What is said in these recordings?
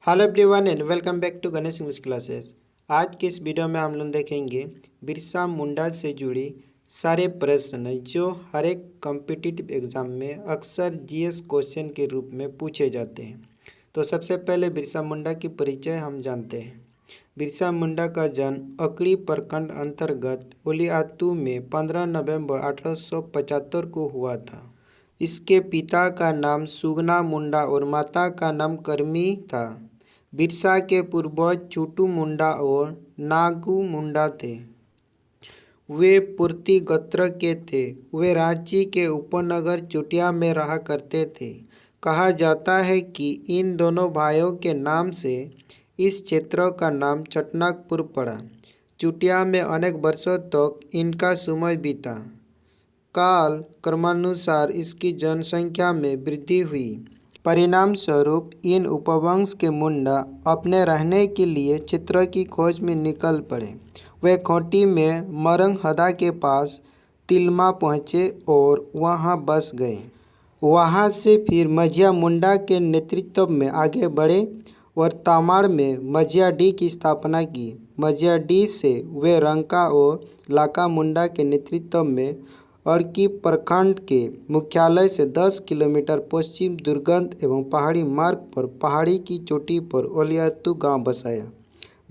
Hello everyone and welcome back to Ganesh English classes. आज के इस वीडियो में हम लोग देखेंगे बिरसा मुंडा से जुड़ी सारे प्रश्न जो हर एक कॉम्पिटिटिव एग्ज़ाम में अक्सर जीएस क्वेश्चन के रूप में पूछे जाते हैं। तो सबसे पहले बिरसा मुंडा की परिचय हम जानते हैं। बिरसा मुंडा का जन्म अकड़ी प्रखंड अंतर्गत ओलियातू में 15 नवंबर 1875 को हुआ था। इसके पिता का नाम सुगना मुंडा और माता का नाम करमी था। बिरसा के पूर्वज छोटू मुंडा और नागू मुंडा थे। वे पूर्ति गोत्र के थे। वे रांची के उपनगर चुटिया में रहा करते थे। कहा जाता है कि इन दोनों भाइयों के नाम से इस क्षेत्र का नाम चटनाकपुर पड़ा। चुटिया में अनेक वर्षों तक इनका समय बीता। काल क्रमानुसार इसकी जनसंख्या में वृद्धि हुई। परिणाम स्वरूप इन उपवंश के मुंडा अपने रहने के लिए क्षेत्र की खोज में निकल पड़े। वे खोटी में मरंगहदा के पास तिलमा पहुँचे और वहाँ बस गए। वहाँ से फिर मझिया मुंडा के नेतृत्व में आगे बढ़े और तामाड़ में मझिया डी की स्थापना की। मझिया डी से वे रंका और लाका मुंडा के नेतृत्व में अड़की प्रखंड के मुख्यालय से 10 किलोमीटर पश्चिम दुर्गंध एवं पहाड़ी मार्ग पर पहाड़ी की चोटी पर ओलियातू गांव बसाया।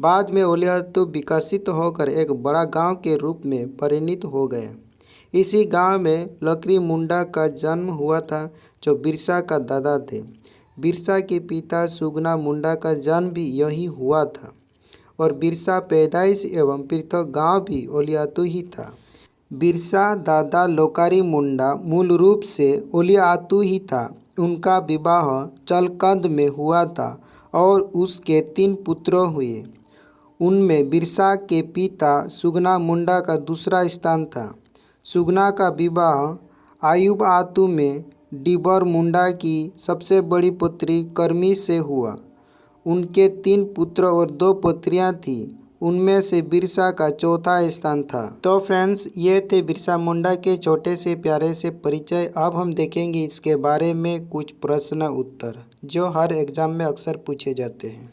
बाद में ओलियातू विकसित होकर एक बड़ा गांव के रूप में परिणत हो गया। इसी गांव में लकड़ी मुंडा का जन्म हुआ था जो बिरसा का दादा थे। बिरसा के पिता सुगना मुंडा का जन्म भी यही हुआ था और बिरसा पैदाइश एवं पृथक गांव भी ओलियातू ही था। बिरसा दादा लोकारी मुंडा मूल रूप से ओलियातू ही था। उनका विवाह चलकंद में हुआ था और उसके 3 पुत्र हुए। उनमें बिरसा के पिता सुगना मुंडा का दूसरा स्थान था। सुगना का विवाह आयुबातू में डिबर मुंडा की सबसे बड़ी पुत्री करमी से हुआ। उनके 3 पुत्र और 2 पुत्रियां थीं। उनमें से बिरसा का चौथा स्थान था। तो फ्रेंड्स, ये थे बिरसा मुंडा के छोटे से प्यारे से परिचय। अब हम देखेंगे इसके बारे में कुछ प्रश्न उत्तर जो हर एग्ज़ाम में अक्सर पूछे जाते हैं।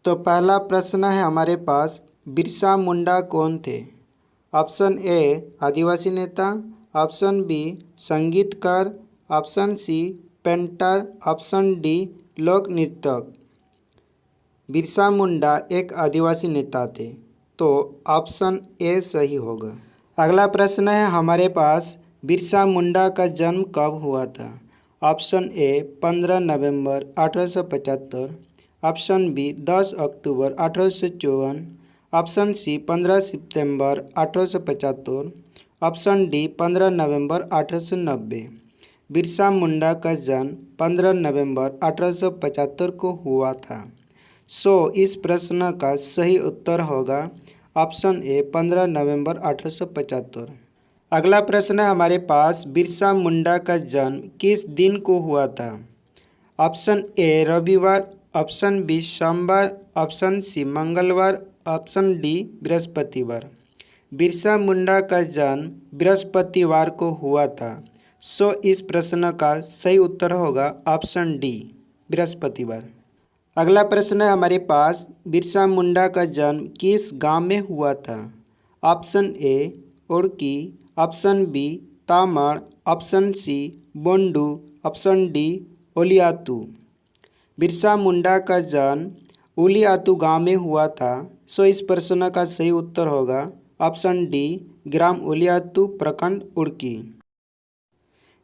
तो पहला प्रश्न है हमारे पास, बिरसा मुंडा कौन थे? ऑप्शन ए आदिवासी नेता, ऑप्शन बी संगीतकार, option C painter, option D लोक नृत्यक। बिरसा मुंडा एक आदिवासी नेता थे, तो ऑप्शन ए सही होगा। अगला प्रश्न है हमारे पास, बिरसा मुंडा का जन्म कब हुआ था? ऑप्शन ए 15 नवंबर 1875, ऑप्शन बी 10 अक्टूबर 1854, ऑप्शन सी 15 सितंबर 1875, ऑप्शन डी 15 नवंबर 1890। बिरसा मुंडा का जन्म 15 नवंबर 1875 को हुआ था। इस प्रश्न का सही उत्तर होगा ऑप्शन ए 15 नवंबर 1875। अगला प्रश्न है हमारे पास, बिरसा मुंडा का जन्म किस दिन को हुआ था? ऑप्शन ए रविवार, ऑप्शन बी सोमवार, ऑप्शन सी मंगलवार, ऑप्शन डी बृहस्पतिवार। बिरसा मुंडा का जन्म बृहस्पतिवार को हुआ था। इस प्रश्न का सही उत्तर होगा ऑप्शन डी बृहस्पतिवार। अगला प्रश्न है हमारे पास, बिरसा मुंडा का जन्म किस गांव में हुआ था? Option A Odki, option B Tamar, option C Bondu, option D Ulihatu. Birsa Munda का जन्म ओलियातू गांव में हुआ था। इस प्रश्न का सही उत्तर होगा ऑप्शन डी ग्राम ओलियातू प्रखंड उड़की।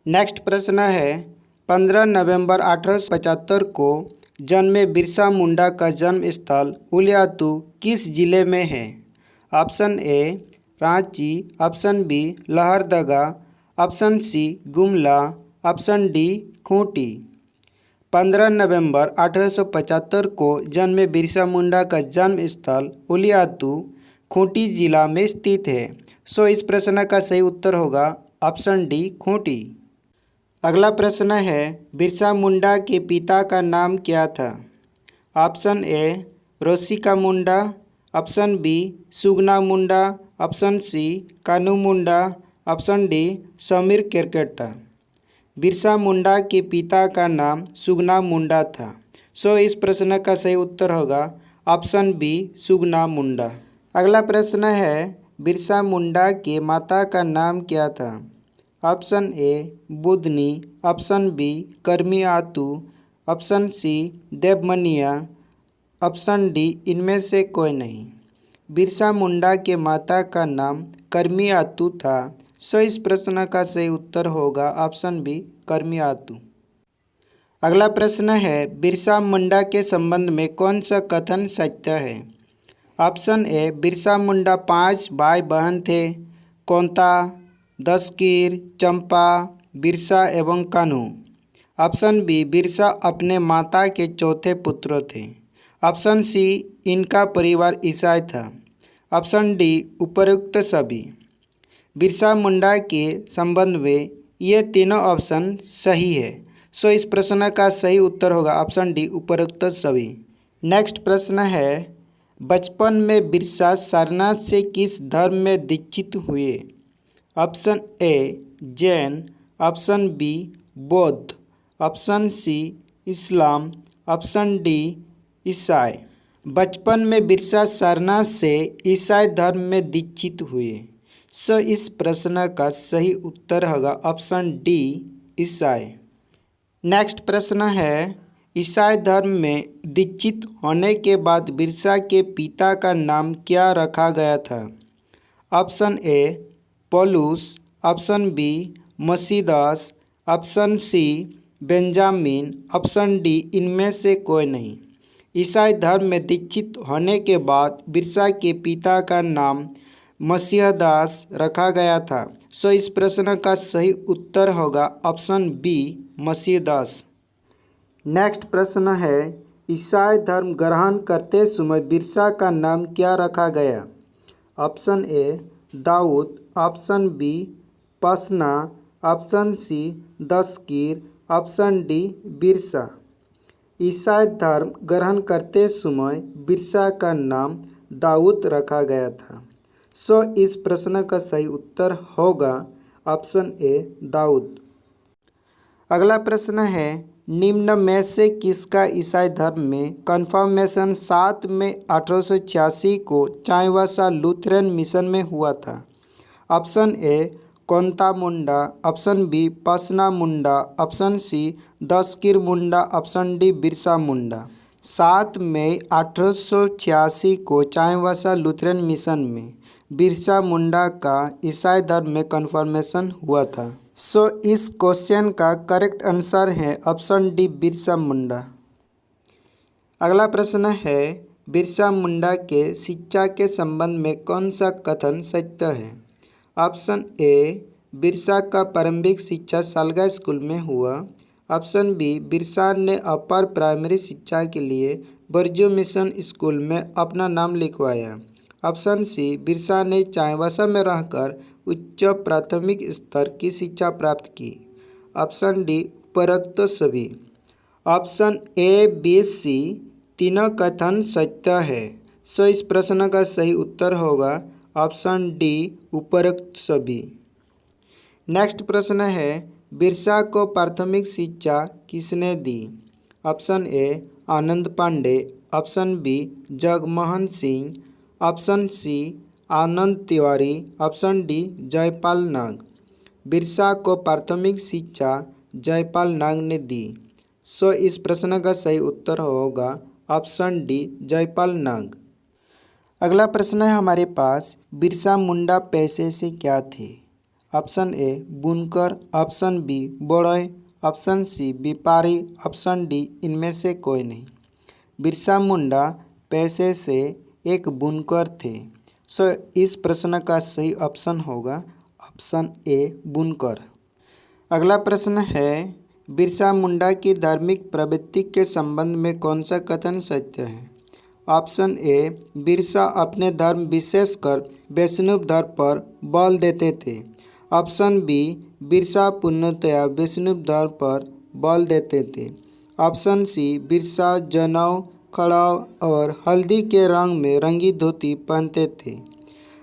नेक्स्ट प्रश्न है, 15 नवंबर 1875 को जन्मे बिरसा मुंडा का जन्म स्थल ओलियातू किस जिले में है? Option A Ranchi, option B Lohardaga, option C Gumla, option D Khunti. 15 नवंबर 1875 को जन्मे बिरसा मुंडा का जन्म स्थल ओलियातू खूंटी जिला में स्थित है। इस प्रश्न का सही उत्तर होगा ऑप्शन डी खूंटी। अगला प्रश्न है, बिरसा मुंडा के पिता का नाम क्या था? Option A Rosika Munda, option B Sugna Munda, option C Kanu Munda, option D Samir Kerketta. Birsa Munda के पिता का नाम सुगना मुंडा था। सो इस प्रश्न का सही उत्तर होगा ऑप्शन बी सुगना मुंडा। अगला प्रश्न है बिरसा मुंडा की माता का नाम क्या था? Option A Budhni, option B Karmi Hatu, option C Devmania, option D इनमें से कोई नहीं। बिरसा मुंडा के माता का नाम करमी आतू था। सो इस प्रश्न का सही उत्तर होगा ऑप्शन बी करमी आतू। अगला प्रश्न है बिरसा मुंडा के संबंध में कौन सा कथन सत्य है? ऑप्शन ए बिरसा मुंडा 5 भाई बहन थे, कोंता, दशकीर, चंपा, बिरसा एवं कान्हू। ऑप्शन बी बिरसा अपने माता के चौथे पुत्र थे। ऑप्शन सी इनका परिवार ईसाई था। ऑप्शन डी उपरोक्त सभी। बिरसा मुंडा के संबंध में ये तीनों ऑप्शन सही है। सो इस प्रश्न का सही उत्तर होगा ऑप्शन डी उपरोक्त सभी। नेक्स्ट प्रश्न है बचपन में बिरसा सारनाथ से किस धर्म में दीक्षित हुए? Option A Jain, option B बौद्ध, option C Islam, option D ईसाई। बचपन में बिरसा सारनाथ से ईसाई धर्म में दीक्षित हुए। सो इस प्रश्न का सही उत्तर होगा ऑप्शन डी ईसाई। नेक्स्ट प्रश्न है ईसाई धर्म में दीक्षित होने के बाद बिरसा के पिता का नाम क्या रखा गया था? Option A Paulus, option B Masidas, option C Benjamin, option D इनमें से कोई नहीं। ईसाई धर्म में दीक्षित होने के बाद बिरसा के पिता का नाम मसीहदास रखा गया था। सो इस प्रश्न का सही उत्तर होगा ऑप्शन बी मसीहदास। नेक्स्ट प्रश्न है ईसाई धर्म ग्रहण करते समय बिरसा का नाम क्या रखा गया? Option A Daud, option B Pasna, option C Dashkir, option D Birsa. ईसाई धर्म ग्रहण करते समय बिरसा का नाम दाऊद रखा गया था। सो इस प्रश्न का सही उत्तर होगा ऑप्शन ए दाऊद। अगला प्रश्न है निम्न में से किसका ईसाई धर्म में कन्फर्मेशन 7 मई 1886 को चाईबासा लूथरन मिशन में हुआ था? ऑप्शन ए कोंता मुंडा, ऑप्शन बी पसना मुंडा, ऑप्शन सी दशकीर मुंडा, ऑप्शन डी बिरसा मुंडा। 7 मई 1886 को चाईबासा लूथरन मिशन में बिरसा मुंडा का ईसाई धर्म में कन्फर्मेशन हुआ था। सो इस क्वेश्चन का करेक्ट आंसर है ऑप्शन डी बिरसा मुंडा। अगला प्रश्न है बिरसा मुंडा के शिक्षा के संबंध में कौन सा कथन सत्य है? ऑप्शन ए बिरसा का प्रारंभिक शिक्षा सालगा स्कूल में हुआ, ऑप्शन बी बिरसा ने अपर प्राइमरी शिक्षा के लिए बरजू मिशन स्कूल में अपना नाम लिखवाया, ऑप्शन सी बिरसा ने चाईबासा में रहकर उच्च प्राथमिक स्तर की शिक्षा प्राप्त की, ऑप्शन डी उपरोक्त सभी। ऑप्शन ए बी सी तीनों कथन सत्य है। सो इस प्रश्न का सही उत्तर होगा ऑप्शन डी उपरोक्त सभी। नेक्स्ट प्रश्न है बिरसा को प्राथमिक शिक्षा किसने दी? Option A Anand Pandey, option B Jagmohan Singh, option C Anand Tiwari, option D Jaipal Nag. Birsa को प्राथमिक शिक्षा जयपाल नाग ने दी। सो इस प्रश्न का सही उत्तर होगा ऑप्शन डी जयपाल नाग। अगला प्रश्न है हमारे पास बिरसा मुंडा पेशे से क्या थे? ऑप्शन ए बुनकर, ऑप्शन बी बढ़ई, ऑप्शन सी व्यापारी, ऑप्शन डी इनमें से कोई नहीं। बिरसा मुंडा पेशे से एक बुनकर थे। सो इस प्रश्न का सही ऑप्शन होगा ऑप्शन ए बुनकर। अगला प्रश्न है बिरसा मुंडा की धार्मिक प्रवृत्ति के संबंध में कौन सा कथन सत्य है? ऑप्शन ए बिरसा अपने धर्म विशेषकर वैष्णव धर्म पर बल देते थे, ऑप्शन बी बिरसा पूर्णतया वैष्णव धर्म पर बल देते थे, ऑप्शन सी बिरसा जनेऊ, खड़ाऊ और हल्दी के रंग में रंगी धोती पहनते थे,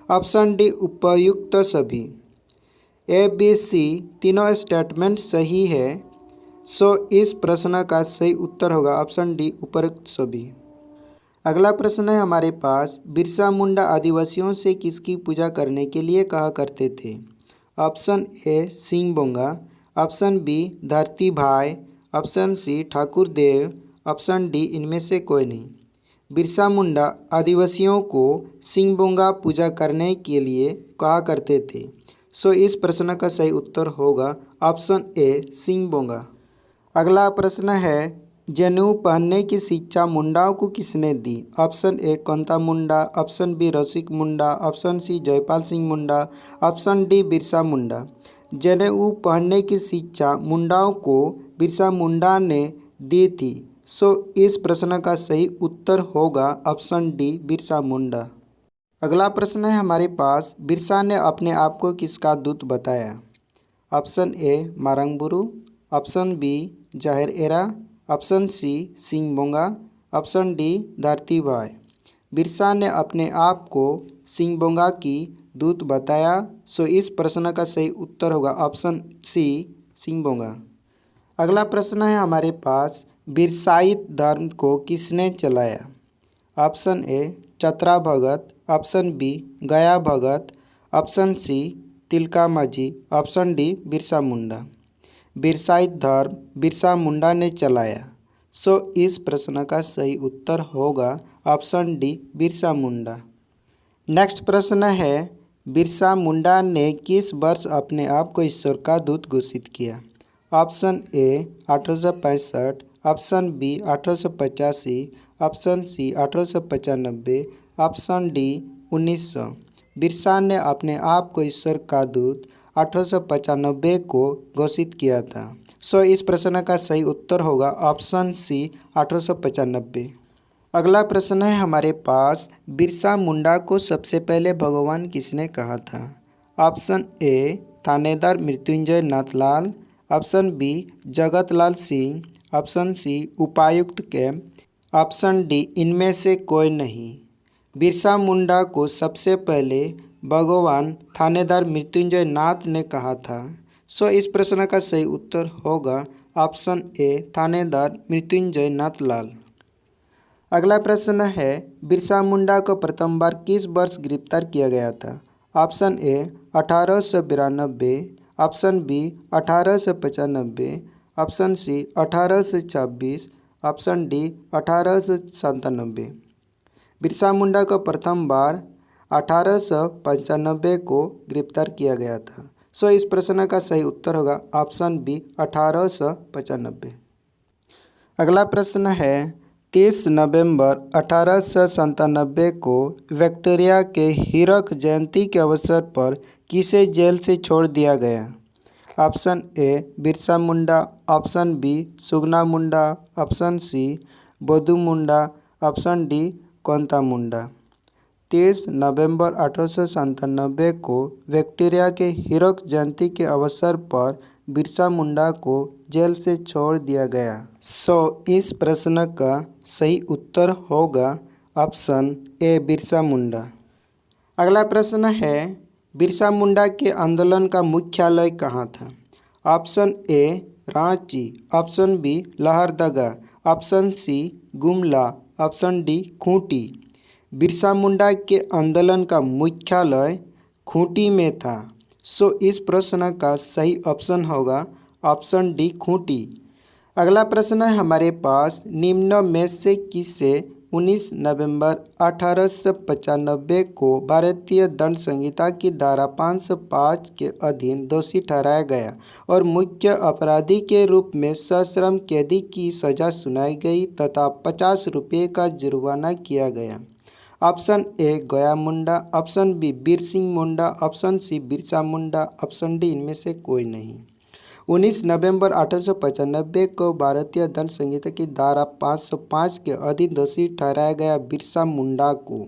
ऑप्शन डी उपयुक्त सभी। ए बी सी तीनों स्टेटमेंट सही है। सो इस प्रश्न का सही उत्तर होगा ऑप्शन डी उपरोक्त सभी। अगला प्रश्न है हमारे पास, बिरसा मुंडा आदिवासियों से किसकी पूजा करने के लिए कहा करते थे? Option A Singh Bonga, option B Dharti Bhai, option C Thakur Dev, option D इनमें से कोई नहीं। बिरसा मुंडा आदिवासियों को सिंह बोंगा पूजा करने के लिए कहा करते थे। सो इस प्रश्न का सही उत्तर होगा ऑप्शन ए सिंह बोंगा। अगला प्रश्न है, जनेऊ पहनने की शिक्षा मुंडाओं को किसने दी? Option A Kanta Munda, option B Rasik Munda, option C Jaipal Singh Munda, option D Birsa Munda. जनेऊ पहनने की शिक्षा मुंडाओं को बिरसा मुंडा ने दी थी। सो इस प्रश्न का सही उत्तर होगा ऑप्शन डी बिरसा मुंडा। अगला प्रश्न है हमारे पास, बिरसा ने अपने आप को किसका दूत बताया? Option A Marangburu, option B Jaher Era, option C Singh Bonga, option D Dharti Bhai. Birsa ने अपने आप को सिंह बोंगा की दूत बताया। सो इस प्रश्न का सही उत्तर होगा ऑप्शन सी सिंह बोंगा। अगला प्रश्न है हमारे पास, बिरसाइत धर्म को किसने चलाया? Option A Chatra Bhagat, option B Gaya Bhagat, option C Tilka Manjhi, option D Birsa Munda. Birsait धर्म बिरसा मुंडा ने चलाया। सो इस प्रश्न का सही उत्तर होगा ऑप्शन डी बिरसा मुंडा। नेक्स्ट प्रश्न है, बिरसा मुंडा ने किस वर्ष अपने आप को ईश्वर का दूत घोषित किया? Option A 1865, option B 1885, option C 1895, option D 1900। Birsa ने अपने आप को ईश्वर का दूत 1895 को घोषित किया था। सो इस प्रश्न का सही उत्तर होगा ऑप्शन सी 1895। अगला प्रश्न है हमारे पास, बिरसा मुंडा को सबसे पहले भगवान किसने कहा था? ऑप्शन ए थानेदार मृत्युंजय नाथलाल, ऑप्शन बी जगत लाल सिंह, ऑप्शन सी उपायुक्त कैंप, ऑप्शन डी इनमें से कोई नहीं। बिरसा मुंडा को सबसे पहले भगवान थानेदार मृत्युंजय नाथ ने कहा था। सो इस प्रश्न का सही उत्तर होगा ऑप्शन ए थानेदार मृत्युंजय नाथलाल। अगला प्रश्न है, बिरसा मुंडा को प्रथम बार किस वर्ष गिरफ्तार किया गया था? Option A 1892, option B 1895, option C 1826, option D 1897। Birsa Munda को प्रथम बार 1895 को गिरफ्तार किया गया था। सो इस प्रश्न का सही उत्तर होगा ऑप्शन बी 1895। अगला प्रश्न है, 30 नवंबर 1897 को विक्टोरिया के हीरक जयंती के अवसर पर किसे जेल से छोड़ दिया गया? Option A Birsa Munda, option B Sugna Munda, option C Bodhu Munda, option D Kanta Munda. 30 नवंबर 1897 को विक्टोरिया के हीरक जयंती के अवसर पर बिरसा मुंडा को जेल से छोड़ दिया गया। सो इस प्रश्न का सही उत्तर होगा ऑप्शन ए बिरसा मुंडा। अगला प्रश्न है, बिरसा मुंडा के आंदोलन का मुख्यालय कहाँ था? Option A Ranchi, option B Lohardaga, option C Gumla, option D Khunti. Birsa Munda के आंदोलन का मुख्यालय खूंटी में था। सो इस प्रश्न का सही ऑप्शन होगा ऑप्शन डी खूंटी। अगला प्रश्न है हमारे पास, निम्न में से किसे 19 नवंबर 1895 को भारतीय दंड संहिता की धारा 505 के अधीन दोषी ठहराया गया और मुख्य अपराधी के रूप में सश्रम कैदी की सज़ा सुनाई गई तथा 50 रुपये का जुर्माना किया गया? ऑप्शन ए गया मुंडा, option B Bir Singh Munda, option सी बिरसा मुंडा, ऑप्शन डी इनमें से कोई नहीं। 19 नवंबर 1895 को भारतीय दंड संहिता की धारा 505 के अधीन दोषी ठहराया गया बिरसा मुंडा को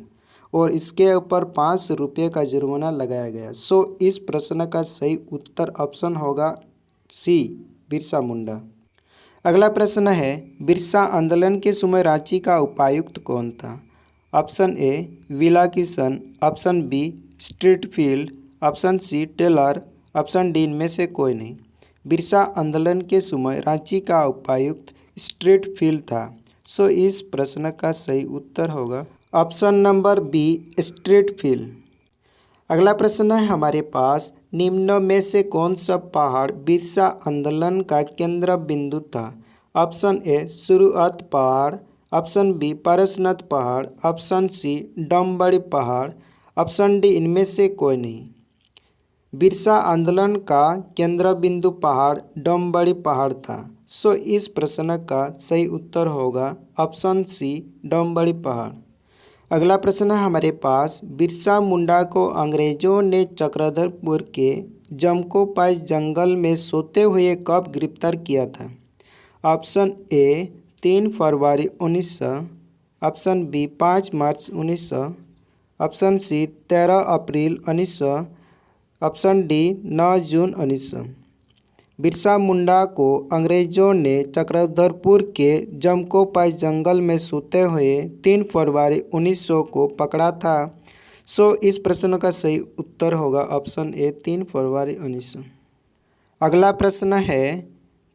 और इसके ऊपर 5 रुपये का जुर्माना लगाया गया। सो इस प्रश्न का सही उत्तर ऑप्शन होगा सी बिरसा मुंडा। अगला प्रश्न है, बिरसा आंदोलन के समय रांची का उपायुक्त कौन था? ऑप्शन ए विला Kishan, option B Streatfield, option C Taylor, option D इनमें से कोई नहीं। बिरसा आंदोलन के समय रांची का उपायुक्त स्ट्रीट फील्ड था। सो इस प्रश्न का सही उत्तर होगा option number B Streatfield. अगला प्रश्न है हमारे पास, निम्न में से कौन सा पहाड़ बिरसा आंदोलन का केंद्र बिंदु था? ऑप्शन ए शुरुआत पहाड़, ऑप्शन बी पारसनाथ पहाड़, ऑप्शन सी डमबड़ी पहाड़, ऑप्शन डी इनमें से कोई नहीं। बिरसा आंदोलन का केंद्र बिंदु पहाड़ डमबड़ी पहाड़ था। सो इस प्रश्न का सही उत्तर होगा ऑप्शन सी डमबड़ी पहाड़। अगला प्रश्न है हमारे पास, बिरसा मुंडा को अंग्रेजों ने चक्रधरपुर के जमकोपाइस जंगल में सोते हुए कब गिरफ्तार किया था? ऑप्शन ए 3 फरवरी 1900, ऑप्शन बी 5 मार्च 1900, ऑप्शन सी 13 अप्रैल 1900, ऑप्शन डी 9 जून 1900। बिरसा मुंडा को अंग्रेजों ने चक्रधरपुर के जमकोपाइस जंगल में सोते हुए 3 फरवरी 1900 को पकड़ा था। सो इस प्रश्न का सही उत्तर होगा ऑप्शन ए 3 फरवरी 1900। अगला प्रश्न है,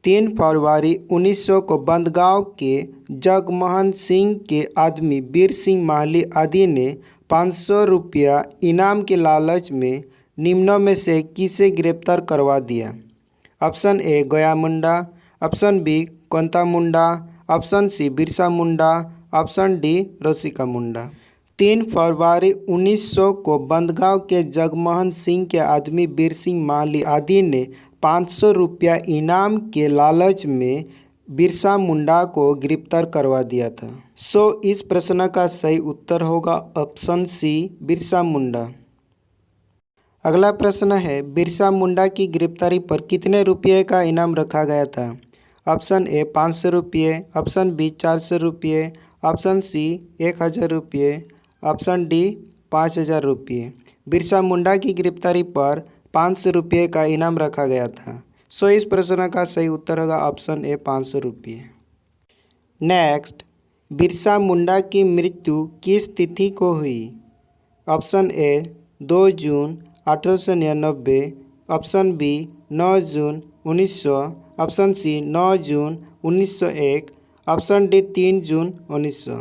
3 फरवरी 1900 को बंदगांव के जगमोहन सिंह के आदमी वीर सिंह माहली आदि ने 500 रुपया इनाम के लालच में निम्नों में से किसे गिरफ्तार करवा दिया? ऑप्शन ए गया मुंडा, ऑप्शन बी कोंता मुंडा, ऑप्शन सी बिरसा मुंडा, ऑप्शन डी रोशिका मुंडा। 3 फरवरी 1900 को बंदगांव के जगमोहन सिंह के आदमी वीर सिंह माहली आदि ने 500 रुपया इनाम के लालच में बिरसा मुंडा को गिरफ्तार करवा दिया था। सो इस प्रश्न का सही उत्तर होगा ऑप्शन सी बिरसा मुंडा। अगला प्रश्न है, बिरसा मुंडा की गिरफ्तारी पर कितने रुपये का इनाम रखा गया था? ऑप्शन ए 500 रुपये, ऑप्शन बी 400 रुपये, ऑप्शन सी 1000 रुपये, ऑप्शन डी 5000 रुपये। बिरसा मुंडा की गिरफ्तारी पर 500 रुपये का इनाम रखा गया था। सो इस प्रश्न का सही उत्तर होगा ऑप्शन ए 500 रुपये। नेक्स्ट, बिरसा मुंडा की मृत्यु किस तिथि को हुई? ऑप्शन ए 2 जून 1899, ऑप्शन बी 9 जून 1900, ऑप्शन सी 9 जून 1901, ऑप्शन डी 3 जून 1900।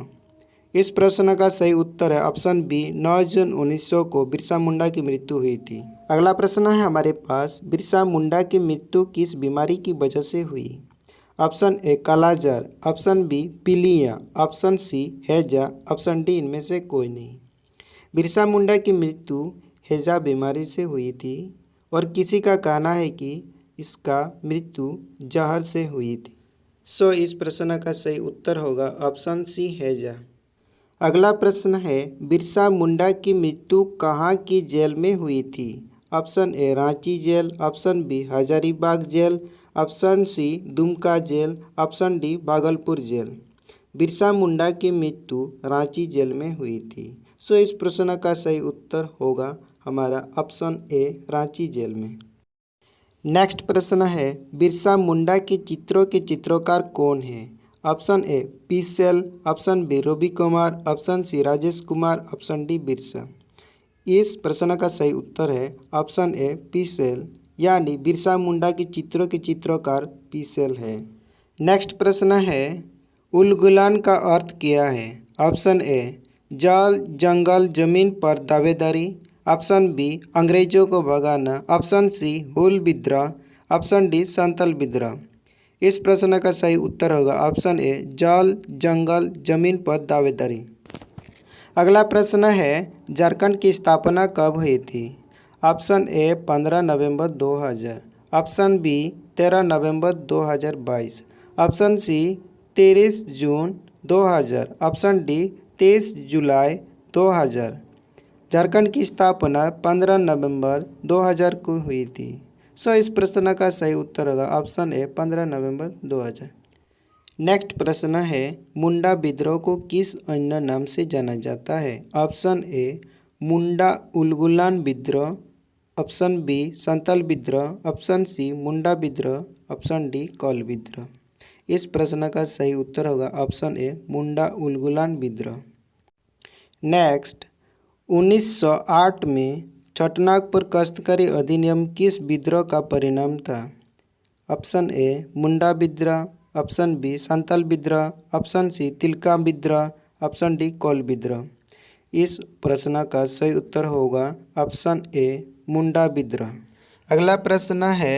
इस प्रश्न का सही उत्तर है ऑप्शन बी 9 जून 1900 को बिरसा मुंडा की मृत्यु हुई थी। अगला प्रश्न है हमारे पास, बिरसा मुंडा की मृत्यु किस बीमारी की वजह से हुई? ऑप्शन ए कालाजार, ऑप्शन बी पीलिया, ऑप्शन सी हैजा, ऑप्शन डी इनमें से कोई नहीं। बिरसा मुंडा की मृत्यु हैजा बीमारी से हुई थी और किसी का कहना है कि इसका मृत्यु जहर से हुई थी। सो इस प्रश्न का सही उत्तर होगा ऑप्शन सी हैजा। अगला प्रश्न है, बिरसा मुंडा की मृत्यु कहाँ की जेल में हुई थी? Option A Ranchi jail, option B Hazaribagh jail, option C Dumka jail, option D Bhagalpur jail. Birsa Munda की मृत्यु रांची जेल में हुई थी। सो इस प्रश्न का सही उत्तर होगा हमारा ऑप्शन ए रांची जेल में। नेक्स्ट प्रश्न है, बिरसा मुंडा के चित्रों के चित्रकार कौन है? ऑप्शन ए पी सेल, option B Ravi Kumar, option C Rajesh Kumar, option D Birsa. इस प्रश्न का सही उत्तर है ऑप्शन ए पी सेल, यानी बिरसा मुंडा के चित्रों के चित्रकार पी सेल है। नेक्स्ट प्रश्न है, उलगुलान का अर्थ क्या है? ऑप्शन ए जल जंगल जमीन पर दावेदारी, ऑप्शन बी अंग्रेजों को भगाना, ऑप्शन सी हुल विद्रोह, ऑप्शन डी संतल विद्रोह। इस प्रश्न का सही उत्तर होगा ऑप्शन ए जल जंगल जमीन पर दावेदारी। अगला प्रश्न है, झारखंड की स्थापना कब हुई थी? ऑप्शन ए 15 नवंबर 2000, ऑप्शन बी 13 नवंबर 2022, ऑप्शन सी 23 जून 2000, ऑप्शन डी 23 जुलाई 2000। झारखंड की स्थापना 15 नवंबर 2000 को हुई थी। सो इस प्रश्न का सही उत्तर होगा ऑप्शन ए 15 नवंबर 2000। नेक्स्ट प्रश्न है, मुंडा विद्रोह को किस अन्य नाम से जाना जाता है? ऑप्शन ए मुंडा उलगुलान विद्रोह, ऑप्शन बी संतल विद्रोह, ऑप्शन सी मुंडा विद्रोह, ऑप्शन डी कौल विद्रोह। इस प्रश्न का सही उत्तर होगा ऑप्शन ए मुंडा उलगुलान विद्रोह। नेक्स्ट, 1908 में छोटानागपुर काश्तकारी अधिनियम किस विद्रोह का परिणाम था? ऑप्शन ए मुंडा विद्रोह, ऑप्शन बी संथाल विद्रोह, ऑप्शन सी तिलका विद्रोह, ऑप्शन डी कोल विद्रोह। इस प्रश्न का सही उत्तर होगा ऑप्शन ए मुंडा विद्रोह। अगला प्रश्न है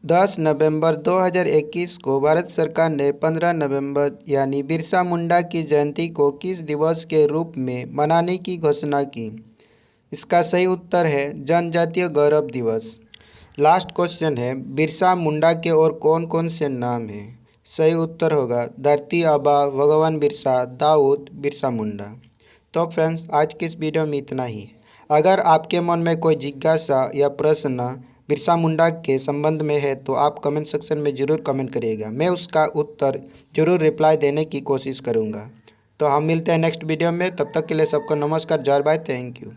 10 नवंबर 2021 को भारत सरकार ने 15 नवंबर यानी बिरसा मुंडा की जयंती को किस दिवस के रूप में मनाने की घोषणा की। इसका सही उत्तर है जनजातीय गौरव दिवस। लास्ट क्वेश्चन है बिरसा मुंडा के और कौन कौन से नाम हैं। सही उत्तर होगा धरती आबा, भगवान बिरसा, दाऊद, बिरसा मुंडा। तो फ्रेंड्स आज के इस वीडियो में इतना ही है। अगर आपके मन में कोई जिज्ञासा या प्रश्न बिरसा मुंडा के संबंध में है तो आप कमेंट सेक्शन में ज़रूर कमेंट करिएगा, मैं उसका उत्तर ज़रूर रिप्लाई देने की कोशिश करूँगा। तो हम मिलते हैं नेक्स्ट वीडियो में, तब तक के लिए सबको नमस्कार, जय, बाय, थैंक यू।